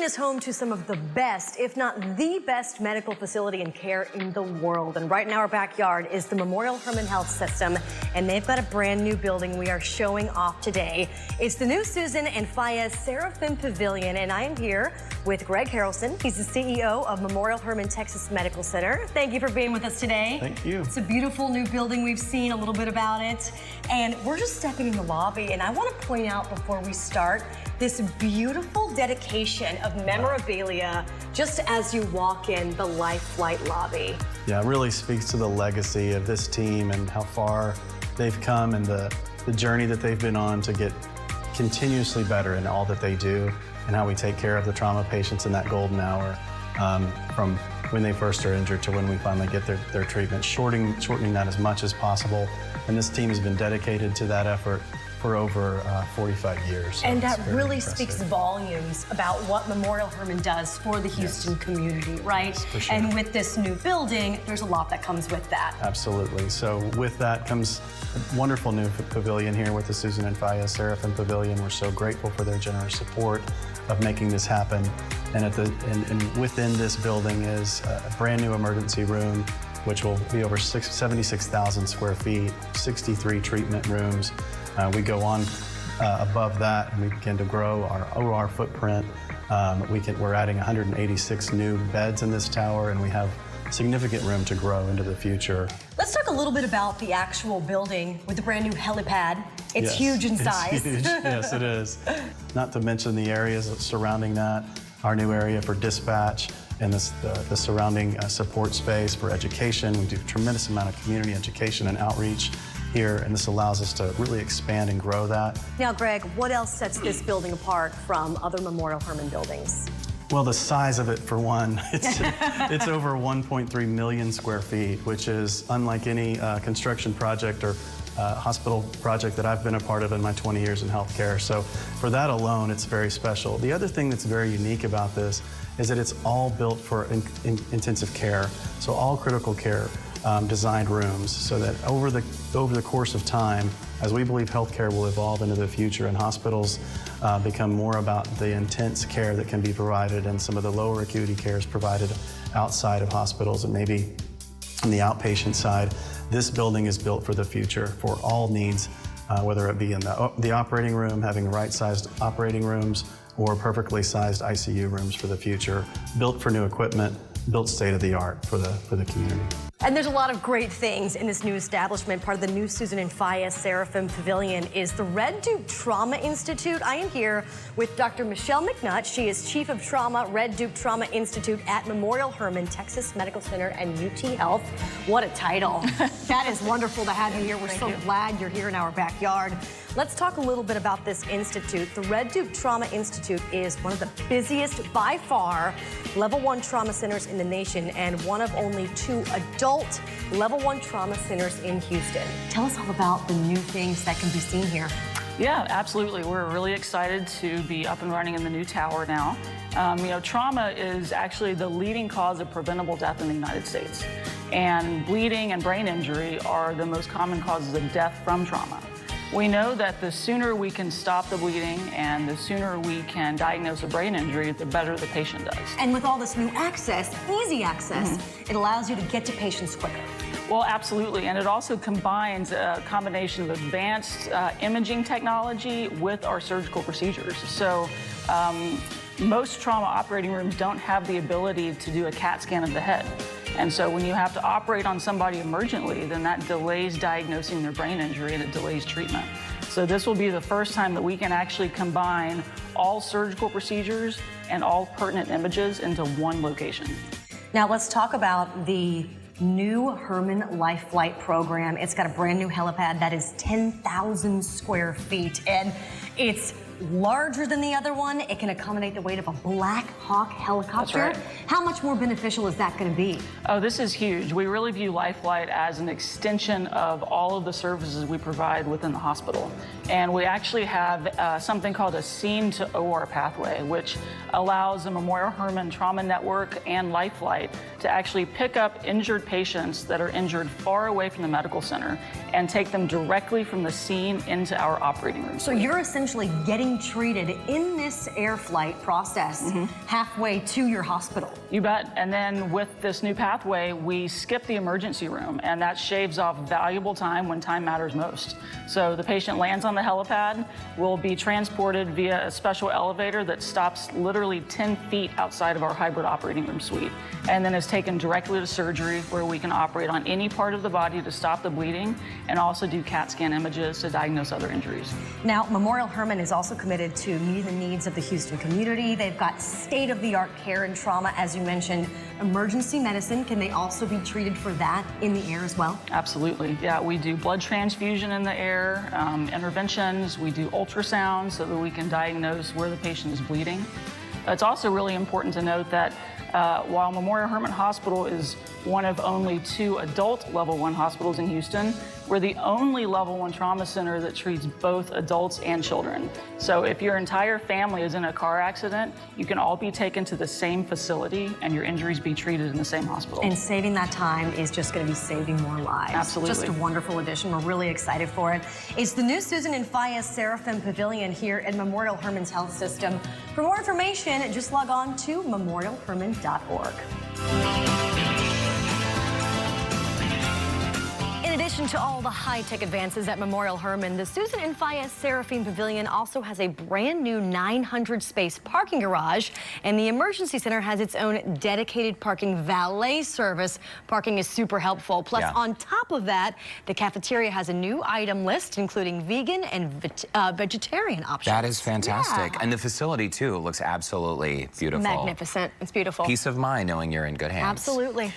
is home to some of the best, if not the best, medical facility and care in the world. And right in our backyard is the Memorial Hermann Health System, and they've got a brand new building we are showing off today. It's the new Susan and Fayez Sarofim Pavilion, and I am here with Greg Harrelson. He's the CEO of Memorial Hermann-Texas Medical Center. Thank you for being with us today. Thank you. It's a beautiful new building. We've seen a little bit about it, and we're just stepping in the lobby, and I want to point out before we start this beautiful dedication of memorabilia just as you walk in the Life Flight lobby. Yeah, it really speaks to the legacy of this team and how far they've come and the journey that they've been on to get continuously better in all that they do and how we take care of the trauma patients in that golden hour from when they first are injured to when we finally get their treatment, shortening that as much as possible. And this team has been dedicated to that effort for over 45 years. So and that really impressive. Speaks volumes about what Memorial Hermann does for the Houston community, right? For sure. And with this new building, there's a lot that comes with that. Absolutely. So with that comes a wonderful new pavilion here with the Susan and Fayez Sarofim Pavilion. We're so grateful for their generous support of making this happen. And within this building is a brand new emergency room, which will be over 76,000 square feet, 63 treatment rooms. We go on above that and we begin to grow our OR footprint. We're adding 186 new beds in this tower, and we have significant room to grow into the future. Let's talk a little bit about the actual building with the brand new helipad. It's huge in size. It's huge. Yes, it is. Not to mention the areas surrounding that, our new area for dispatch, and the surrounding support space for education. We do a tremendous amount of community education and outreach here, and this allows us to really expand and grow that. Now, Greg, what else sets this building apart from other Memorial Hermann buildings? Well, the size of it, for one, it's over 1.3 million square feet, which is unlike any construction project or hospital project that I've been a part of in my 20 years in healthcare. So for that alone, it's very special. The other thing that's very unique about this is that it's all built for intensive care, so all critical care designed rooms, so that over the course of time, as we believe healthcare will evolve into the future and hospitals become more about the intense care that can be provided and some of the lower acuity care is provided outside of hospitals and maybe on the outpatient side, this building is built for the future for all needs, whether it be in the operating room, having right-sized operating rooms, or perfectly sized ICU rooms for the future, built for new equipment, built state-of-the-art for the community. And there's a lot of great things in this new establishment. Part of the new Susan and Fayez Sarofim Pavilion is the Red Duke Trauma Institute. I am here with Dr. Michelle McNutt. She is Chief of Trauma, Red Duke Trauma Institute at Memorial Hermann-Texas Medical Center and UT Health. What a title. That is wonderful to have you here. We're so glad you're here in our backyard. Let's talk a little bit about this institute. The Red Duke Trauma Institute is one of the busiest, by far, Level 1 trauma centers in the nation and one of only 2 adult Level 1 trauma centers in Houston. Tell us all about the new things that can be seen here. Yeah, absolutely. We're really excited to be up and running in the new tower now. Trauma is actually the leading cause of preventable death in the United States. And bleeding and brain injury are the most common causes of death from trauma. We know that the sooner we can stop the bleeding and the sooner we can diagnose a brain injury, the better the patient does. And with all this new access, easy access, it allows you to get to patients quicker. Well, absolutely, and it also combines a combination of advanced imaging technology with our surgical procedures. So most trauma operating rooms don't have the ability to do a CAT scan of the head. And so when you have to operate on somebody emergently, then that delays diagnosing their brain injury and it delays treatment. So this will be the first time that we can actually combine all surgical procedures and all pertinent images into one location. Now let's talk about the new Hermann Life Flight program. It's got a brand new helipad that is 10,000 square feet, and it's larger than the other one. It can accommodate the weight of a Black Hawk helicopter. That's right. How much more beneficial is that going to be? Oh, this is huge. We really view Life Flight as an extension of all of the services we provide within the hospital. And we actually have something called a scene to OR pathway, which allows the Memorial Hermann Trauma Network and Life Flight to actually pick up injured patients that are injured far away from the medical center and take them directly from the scene into our operating room. So you're essentially getting getting treated in this air flight process halfway to your hospital. You bet. And then with this new pathway, we skip the emergency room, and that shaves off valuable time when time matters most. So the patient lands on the helipad, will be transported via a special elevator that stops literally 10 feet outside of our hybrid operating room suite, and then is taken directly to surgery, where we can operate on any part of the body to stop the bleeding and also do CAT scan images to diagnose other injuries. Now, Memorial Hermann is also committed to meeting the needs of the Houston community. They've got state-of-the-art care and trauma, as you mentioned. Emergency medicine, can they also be treated for that in the air as well? Absolutely. Yeah, we do blood transfusion in the air, interventions. We do ultrasound so that we can diagnose where the patient is bleeding. It's also really important to note that while Memorial Hermann Hospital is one of only 2 adult level 1 hospitals in Houston, we're the only level 1 trauma center that treats both adults and children. So if your entire family is in a car accident, you can all be taken to the same facility and your injuries be treated in the same hospital. And saving that time is just going to be saving more lives. Absolutely. Just a wonderful addition. We're really excited for it. It's the new Susan and Fayez Sarofim Pavilion here at Memorial Hermann's Health System. For more information, just log on to memorialhermann.org. In addition to all the high-tech advances at Memorial Hermann, the Susan and Fayez Sarofim Pavilion also has a brand new 900-space parking garage, and the emergency center has its own dedicated parking valet service. Parking is super helpful. Plus, on top of that, the cafeteria has a new item list, including vegan and vegetarian options. That is fantastic. And the facility, too, looks absolutely beautiful. Magnificent. It's beautiful. Peace of mind knowing you're in good hands. Absolutely.